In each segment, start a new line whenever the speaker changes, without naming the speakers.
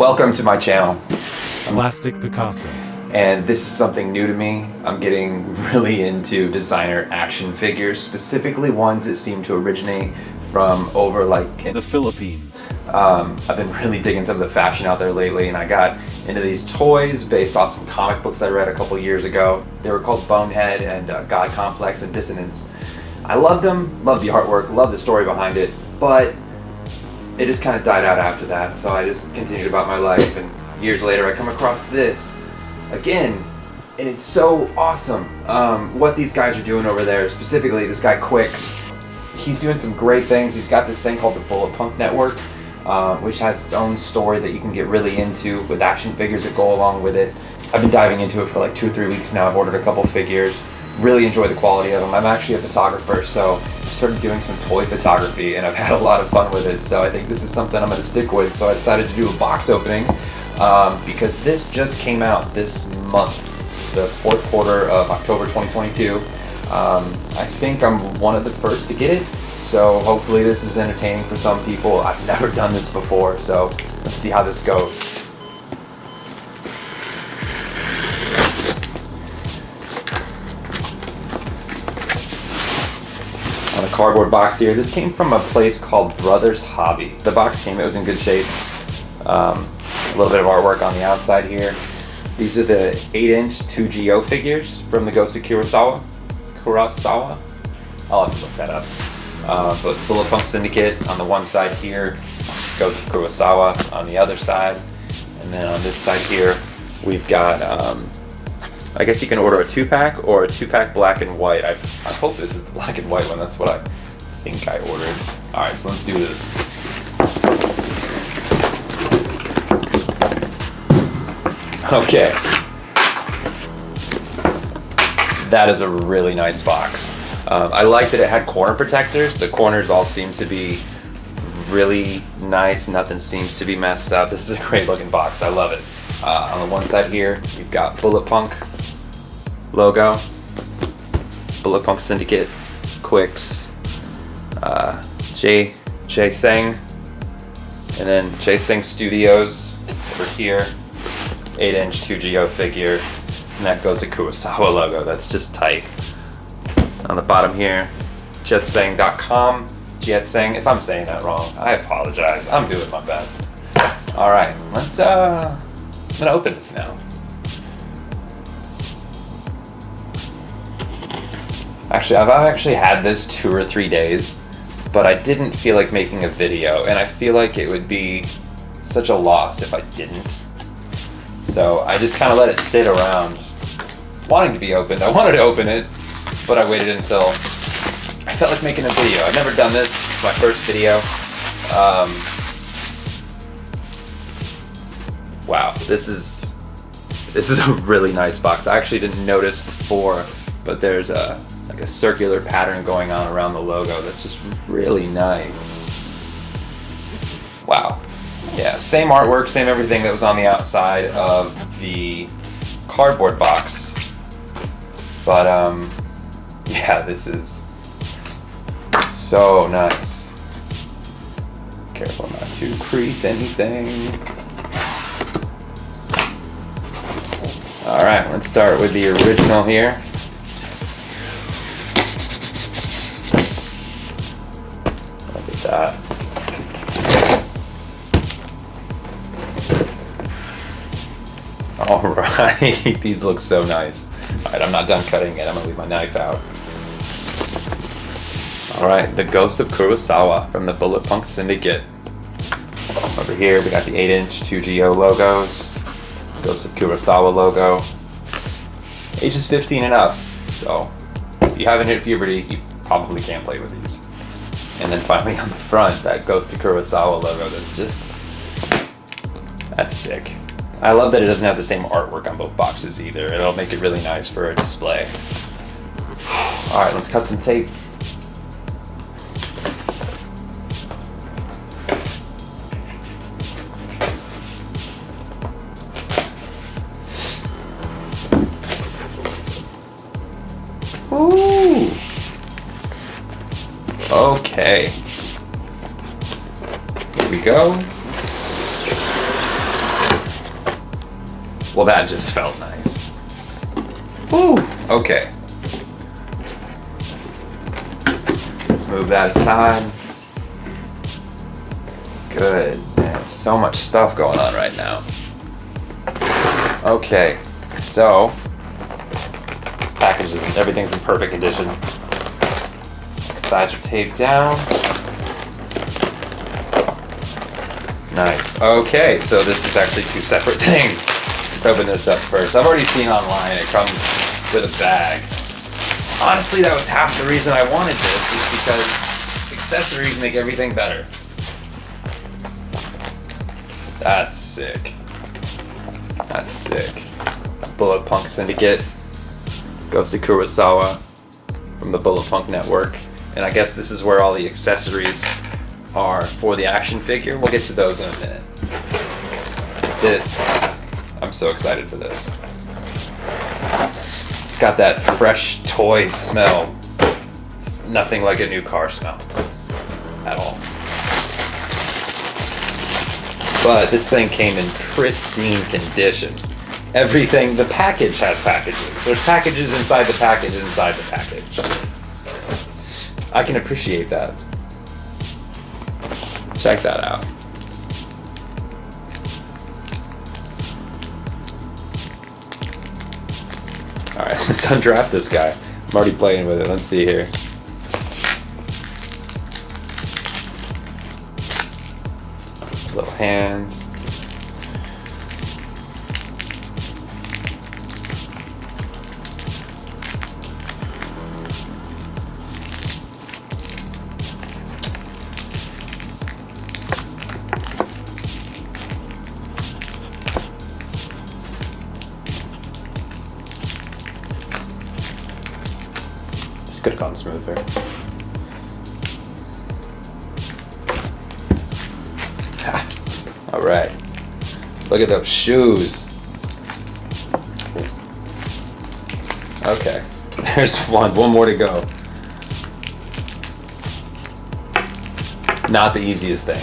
Welcome to my channel.
Plastic Picasso.
And this is something new to me. I'm getting really into designer action figures, specifically ones that seem to originate from over in
the Philippines.
I've been really digging some of the fashion out there lately, and I got into these toys based off some comic books I read a couple years ago. They were called Bonehead and God Complex and Dissonance. I loved them, loved the artwork, loved the story behind it, but it just kind of died out after that, so I just continued about my life, and years later I come across this again, and it's so awesome what these guys are doing over there, specifically this guy Quiccs. He's doing some great things. He's got this thing called the Bulletpunk network, which has its own story that you can get really into with action figures that go along with it. I've been diving into it for like 2 or 3 weeks now. I've ordered a couple figures. Really enjoy the quality of them. I'm actually a photographer, so I started doing some toy photography, and I've had a lot of fun with it, so I think this is something I'm going to stick with. So I decided to do a box opening because this just came out this month, the 4th quarter of October 2022. I think I'm one of the first to get it, so hopefully this is entertaining for some people. I've never done this before, so let's see how this goes. On a cardboard box here. This came from a place called Brothers Hobby. The box came, it was in good shape. A little bit of artwork on the outside here. These are the 8-inch 2GO figures from the Ghost of Kurosawa. I'll have to look that up. But Bulletpunk Syndicate on the one side here, Ghost of Kurosawa on the other side, and then on this side here we've got I guess you can order a 2-pack or a 2-pack black and white. I hope this is the black and white one. That's what I think I ordered. Alright, so let's do this. Okay. That is a really nice box. I like that it had corner protectors. The corners all seem to be really nice. Nothing seems to be messed up. This is a great looking box. I love it. On the one side here, you've got Bulletpunk logo, Bulletpunk Syndicate, Quiccs, Jei Tseng, and then Jei Tseng Studios over here, 8-inch 2GO figure, and that goes to Kurosawa logo. That's just tight. On the bottom here, jetseng.com, Jetseng. If I'm saying that wrong, I apologize. I'm doing my best. All right, I'm gonna open this now. Actually, I've actually had this 2 or 3 days, but I didn't feel like making a video, and I feel like it would be such a loss if I didn't. So I just kind of let it sit around, wanting to be opened. I wanted to open it, but I waited until I felt like making a video. I've never done this. It's my first video. Wow, this is a really nice box. I actually didn't notice before, but there's a circular pattern going on around the logo that's just really nice. Wow. Yeah, same artwork, same everything that was on the outside of the cardboard box. But yeah, this is so nice. Careful not to crease anything. Alright, let's start with the original here. Look at that. Alright, these look so nice. Alright, I'm not done cutting it. I'm gonna leave my knife out. Alright, the Ghost of Kurosawa from the Bulletpunk Syndicate. Over here, we got the 8-inch 2GO logos. Ghost of Kurosawa logo. Ages 15 and up. So, if you haven't hit puberty, you probably can't play with these. And then finally on the front, that Ghost of Kurosawa logo. That's sick. I love that it doesn't have the same artwork on both boxes either. It'll make it really nice for a display. Alright, let's cut some tape. Ooh. Okay. Here we go. Well, that just felt nice. Woo! Okay. Let's move that aside. Good. Man, so much stuff going on right now. Okay, so packages, everything's in perfect condition. Sides are taped down. Nice. Okay, so this is actually two separate things. Let's open this up first. I've already seen online it comes with a bag. Honestly, that was half the reason I wanted this, is because accessories make everything better. That's sick. That's sick. Bulletpunk Syndicate. Ghost of Kurosawa from the Bulletpunk network. And I guess this is where all the accessories are for the action figure. We'll get to those in a minute. This, I'm so excited for this. It's got that fresh toy smell. It's nothing like a new car smell at all. But this thing came in pristine condition. Everything, the package has packages. There's packages inside the package inside the package. I can appreciate that. Check that out. Alright, let's unwrap this guy. I'm already playing with it. Let's see here. Little hands. This could have gone smoother. All right, look at those shoes. Okay, there's one more to go. Not the easiest thing.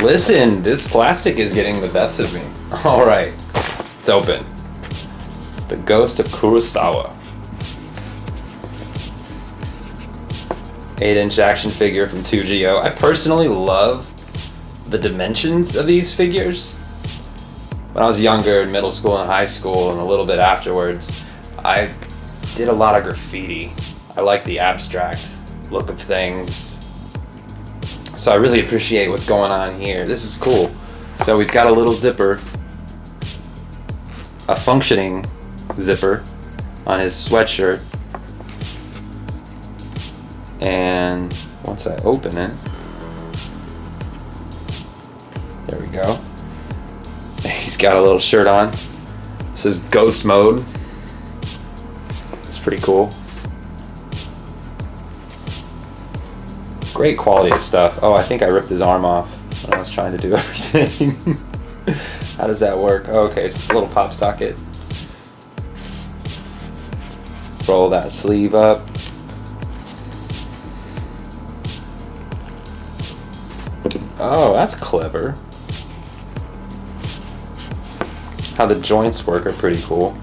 Listen, this plastic is getting the best of me. All right, it's open. The Ghost of Kurosawa. 8-inch action figure from 2GO. I personally love the dimensions of these figures. When I was younger, in middle school and high school, and a little bit afterwards, I did a lot of graffiti. I like the abstract look of things. So I really appreciate what's going on here. This is cool. So he's got a little zipper, a functioning zipper on his sweatshirt. And once I open it, there we go. He's got a little shirt on. This is ghost mode. It's pretty cool. Great quality of stuff. Oh, I think I ripped his arm off when I was trying to do everything. How does that work? Oh, okay, it's this little pop socket. Roll that sleeve up. Oh, that's clever. How the joints work are pretty cool.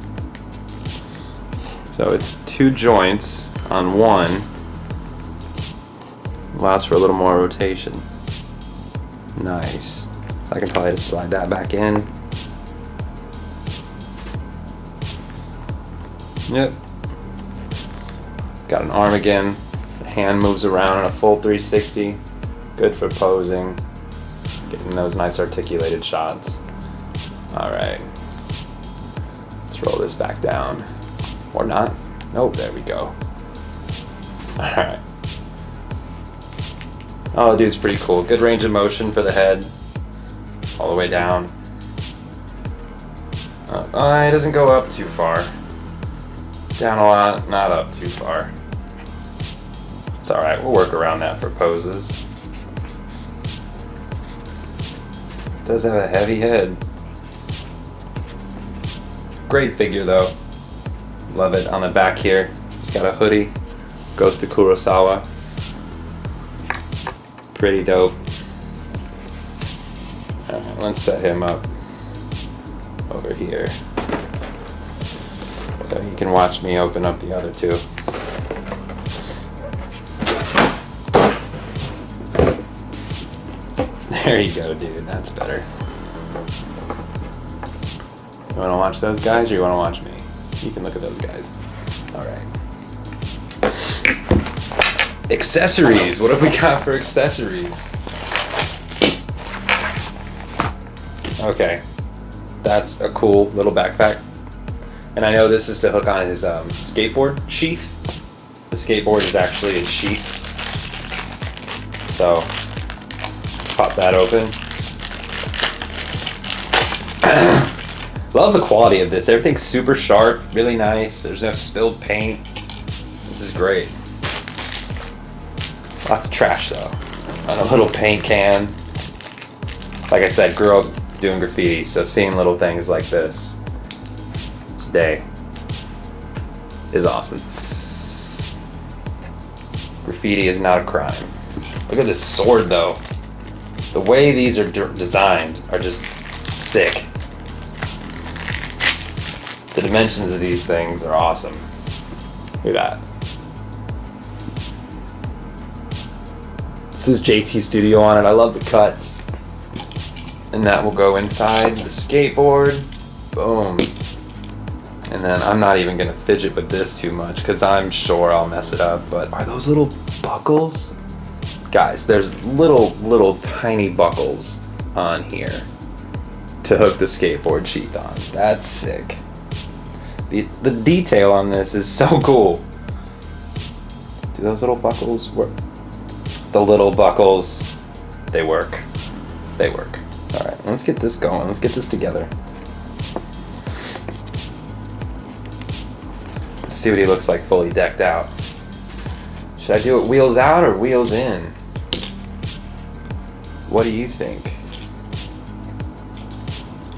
So it's 2 joints on one. Allows for a little more rotation. Nice. So I can probably just slide that back in. Yep. Got an arm again. The hand moves around in a full 360. Good for posing. Getting those nice articulated shots. Alright. Let's roll this back down. Or not. Nope, there we go. Alright. Oh, the dude's pretty cool. Good range of motion for the head. All the way down. It doesn't go up too far. Down a lot, not up too far. It's alright, we'll work around that for poses. Does have a heavy head. Great figure though. Love it. On the back here, he's got a hoodie. Ghost of Kurosawa. Pretty dope. Alright, let's set him up over here. So you can watch me open up the other two. There you go, dude. That's better. You want to watch those guys or you want to watch me? You can look at those guys. Alright. Accessories. What have we got for accessories? Okay. That's a cool little backpack. And I know this is to hook on his skateboard sheath. The skateboard is actually a sheath. So, pop that open. Love the quality of this. Everything's super sharp, really nice. There's no spilled paint. This is great. Lots of trash though. On a little paint can. Like I said, grew up doing graffiti, so seeing little things like this today is awesome. Graffiti is not a crime. Look at this sword though. The way these are designed are just sick. The dimensions of these things are awesome. Look at that. This is JT Studio on it. I love the cuts. And that will go inside the skateboard. Boom. And then I'm not even gonna fidget with this too much because I'm sure I'll mess it up, but are those little buckles? Guys, there's little tiny buckles on here to hook the skateboard sheath on. That's sick. The detail on this is so cool. Do those little buckles work? The little buckles, they work. They work. Alright, let's get this going. Let's get this together. Let's see what he looks like fully decked out. Should I do it wheels out or wheels in? What do you think?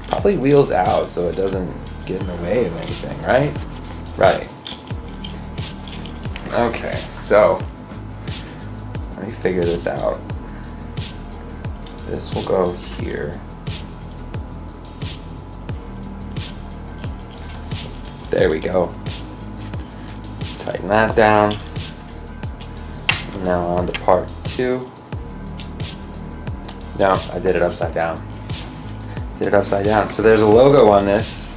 Probably wheels out so it doesn't get in the way of anything, right? Right. Okay, so let me figure this out. This will go here. There we go. Tighten that down. And now on to part 2. No, I did it upside down. Did it upside down. So there's a logo on this,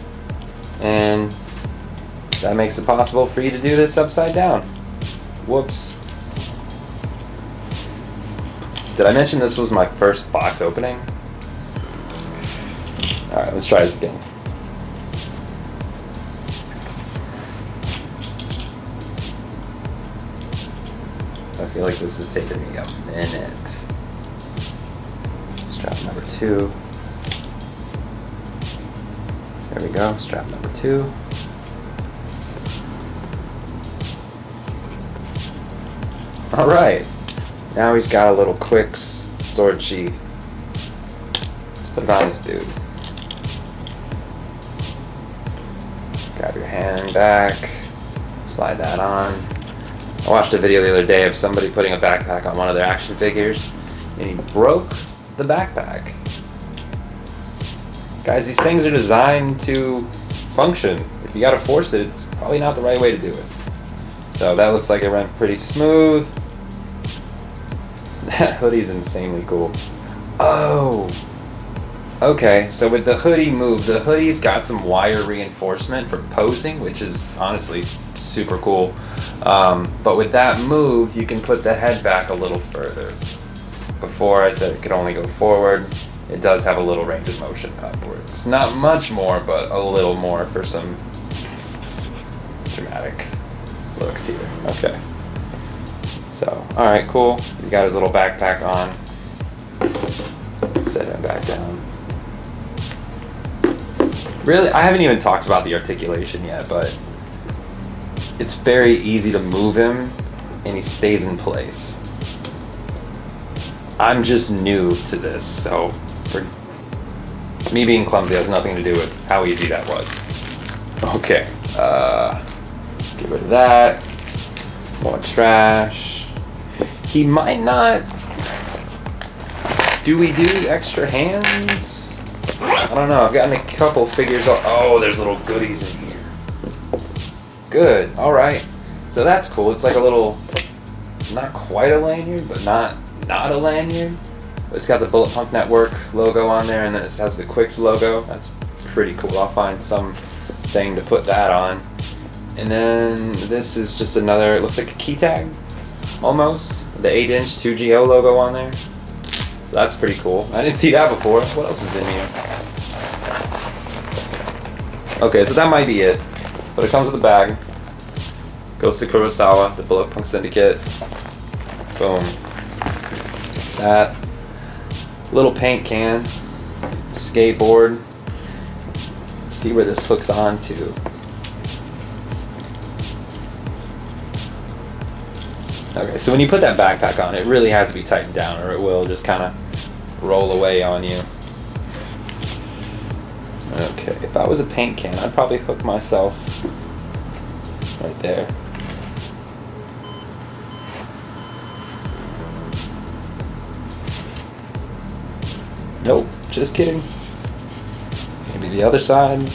and that makes it possible for you to do this upside down. Whoops. Did I mention this was my first box opening? Alright, let's try this again. I feel like this is taking me a minute. Strap number 2. There we go, strap number 2. Alright. Now he's got a little Quiccs sword sheath. Let's put it on this dude. Grab your hand back. Slide that on. I watched a video the other day of somebody putting a backpack on one of their action figures, and he broke the backpack. Guys, these things are designed to function. If you gotta force it, it's probably not the right way to do it. So that looks like it went pretty smooth. That hoodie's insanely cool. Oh! Okay, so with the hoodie move, the hoodie's got some wire reinforcement for posing, which is honestly super cool. But with that move, you can put the head back a little further. Before I said it could only go forward. It does have a little range of motion upwards. Not much more, but a little more for some dramatic looks here. Okay. So, alright, cool. He's got his little backpack on. Let's set him back down. Really, I haven't even talked about the articulation yet, but it's very easy to move him and he stays in place. I'm just new to this, so for me being clumsy has nothing to do with how easy that was. Okay, get rid of that. More trash. He might not Do we do extra hands? I don't know. I've gotten a couple figures. Oh, there's little goodies in here. Good. All right. So that's cool. It's like a little, not quite a lanyard, but not a lanyard. It's got the Bulletpunk Network logo on there, and then it has the Quiccs logo. That's pretty cool. I'll find some thing to put that on. And then this is just another, it looks like a key tag, almost. The 8-inch 2GO logo on there. So that's pretty cool. I didn't see that before. What else is in here? Okay, so that might be it. But it comes with a bag. Ghost of Kurosawa, the Bulletpunk Syndicate. Boom. That. Little paint can. Skateboard. Let's see where this hooks on to. Okay, so when you put that backpack on, it really has to be tightened down or it will just kind of roll away on you. Okay, if I was a paint can, I'd probably hook myself right there. Nope, just kidding. Maybe the other side.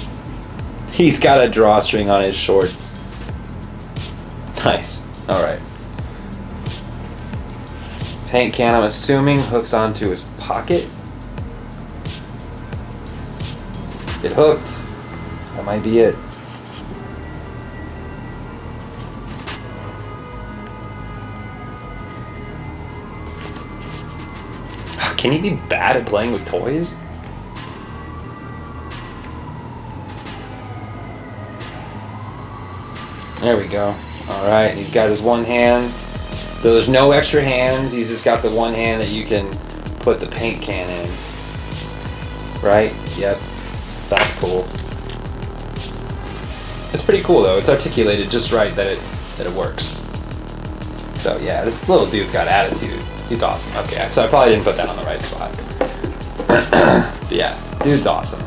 He's got a drawstring on his shorts. Nice, alright. Paint can, I'm assuming, hooks onto his pocket. It hooked. That might be it. Can he be bad at playing with toys? There we go. Alright, he's got his one hand. So there's no extra hands, he's just got the one hand that you can put the paint can in. Right? Yep. That's cool. It's pretty cool though, it's articulated just right that it works. So yeah, this little dude's got attitude. He's awesome. Okay, so I probably didn't put that on the right spot. But yeah, dude's awesome.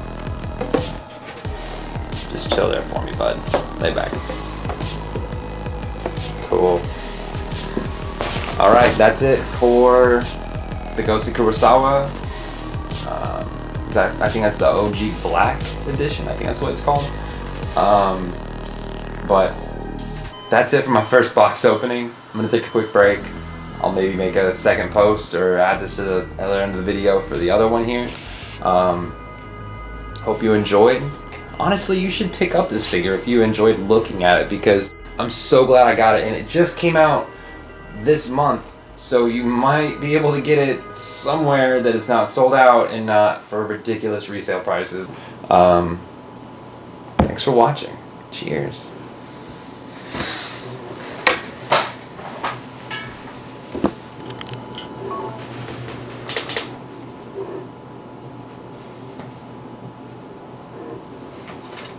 Just chill there for me, bud. Lay back. Cool. Alright, that's it for the Ghost of Kurosawa. I think that's the OG Black Edition. I think that's what it's called. But that's it for my first box opening. I'm going to take a quick break. I'll maybe make a second post or add this to the other end of the video for the other one here. Hope you enjoyed. Honestly, you should pick up this figure if you enjoyed looking at it because I'm so glad I got it and it just came out this month, so you might be able to get it somewhere that it's not sold out and not for ridiculous resale prices. Thanks for watching. Cheers.